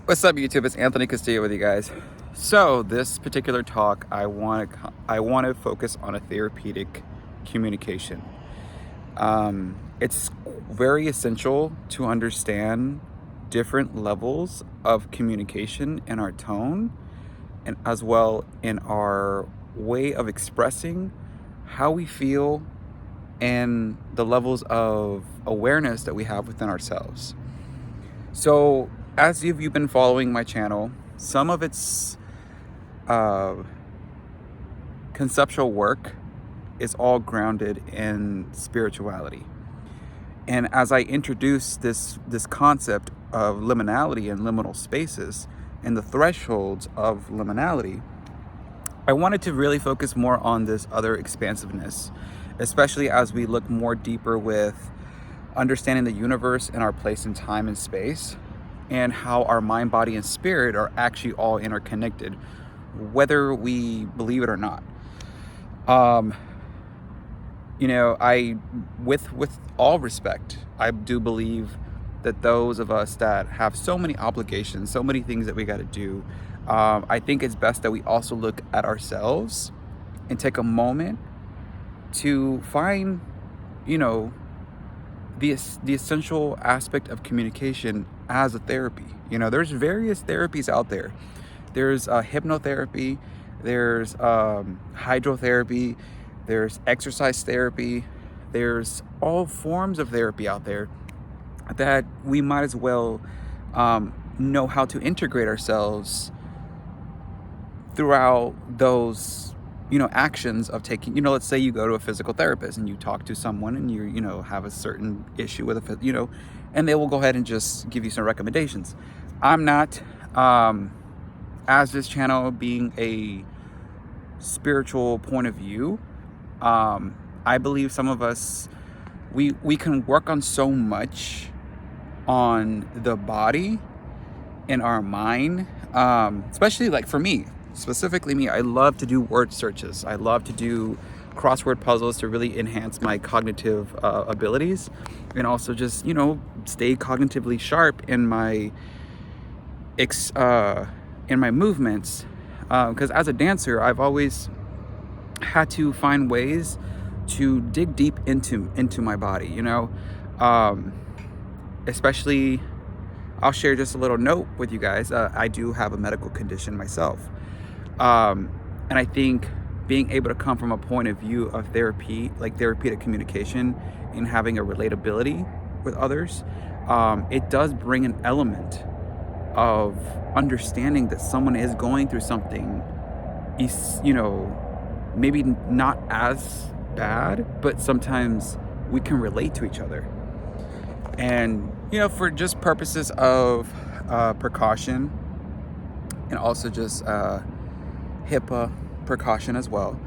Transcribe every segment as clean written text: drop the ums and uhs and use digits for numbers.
What's up, YouTube? It's Anthony Castillo with you guys. So this particular talk, I want to focus on a therapeutic communication. It's very essential to understand different levels of communication in our tone, and as well in our way of expressing how we feel and the levels of awareness that we have within ourselves. So, as you've been following my channel, some of its conceptual work is all grounded in spirituality. And as I introduce this concept of liminality and liminal spaces and the thresholds of liminality, I wanted to really focus more on this other expansiveness, especially as we look more deeper with understanding the universe and our place in time and space, and how our mind, body, and spirit are actually all interconnected, whether we believe it or not. With all respect, I do believe that those of us that have so many obligations, so many things that we got to do, I think it's best that we also look at ourselves and take a moment to find, the essential aspect of communication as a therapy. There's various therapies out there. There's hypnotherapy, there's hydrotherapy, there's exercise therapy, there's all forms of therapy out there that we might as well know how to integrate ourselves throughout those actions of taking, let's say you go to a physical therapist and you talk to someone and you have a certain issue with and they will go ahead and just give you some recommendations. I'm not, as this channel being a spiritual point of view, I believe some of us, we can work on so much on the body and our mind, especially like for me, specifically me, I love to do word searches. I love to do crossword puzzles to really enhance my cognitive abilities, and also just stay cognitively sharp in my movements. Because as a dancer, I've always had to find ways to dig deep into my body. Especially, I'll share just a little note with you guys. I do have a medical condition myself. And I think being able to come from a point of view of therapy, like therapeutic communication, and having a relatability with others, it does bring an element of understanding that someone is going through something, maybe not as bad, but sometimes we can relate to each other. And, for just purposes of precaution, and also just HIPAA precaution as well,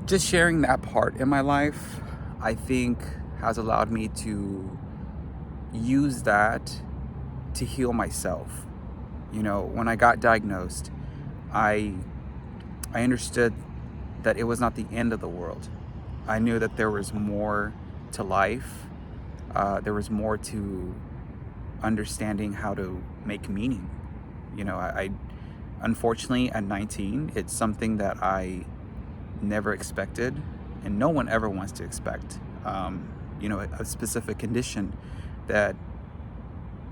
just sharing that part in my life, I think has allowed me to use that to heal myself. When I got diagnosed, I understood that it was not the end of the world. I knew that there was more to life. There was more to understanding how to make meaning. I unfortunately, at 19, it's something that I never expected, and no one ever wants to expect. A specific condition that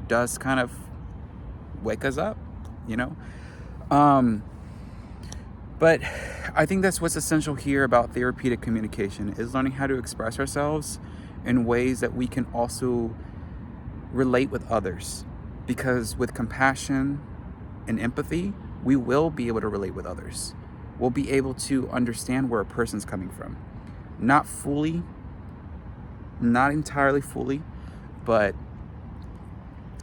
does kind of wake us up, But I think that's what's essential here about therapeutic communication, is learning how to express ourselves in ways that we can also relate with others. Because with compassion and empathy, we will be able to relate with others. We'll be able to understand where a person's coming from. Not fully, not entirely fully, but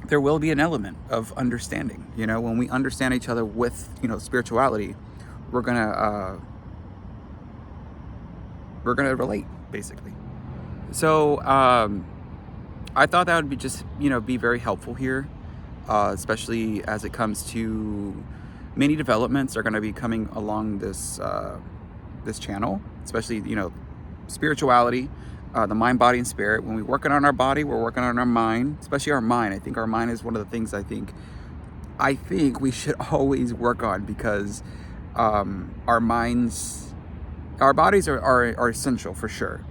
there will be an element of understanding. When we understand each other with, spirituality, we're gonna relate, basically. So I thought that would be just, be very helpful here, especially as it comes to many developments are going to be coming along this channel, especially spirituality, the mind, body, and spirit. When we're working on our body, we're working on our mind, especially our mind. I think our mind is one of the things I think we should always work on, because our minds, our bodies are essential for sure.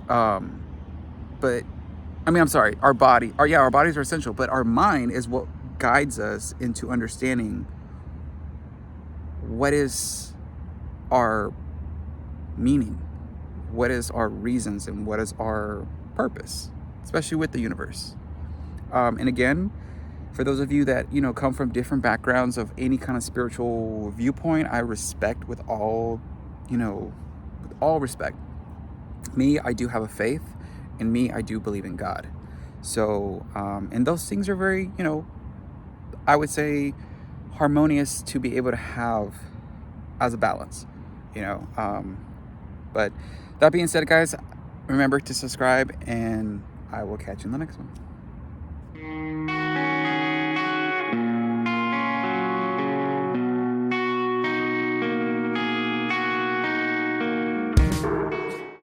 But I mean, I'm sorry, our bodies are essential, but our mind is what guides us into understanding what is our meaning, what is our reasons, and what is our purpose, especially with the universe. And again, for those of you that, come from different backgrounds of any kind of spiritual viewpoint, I respect with all respect. Me, I do have a faith, and me, I do believe in God. So, and those things are very, I would say, harmonious to be able to have as a balance, But that being said, guys, remember to subscribe, and I will catch you in the next one.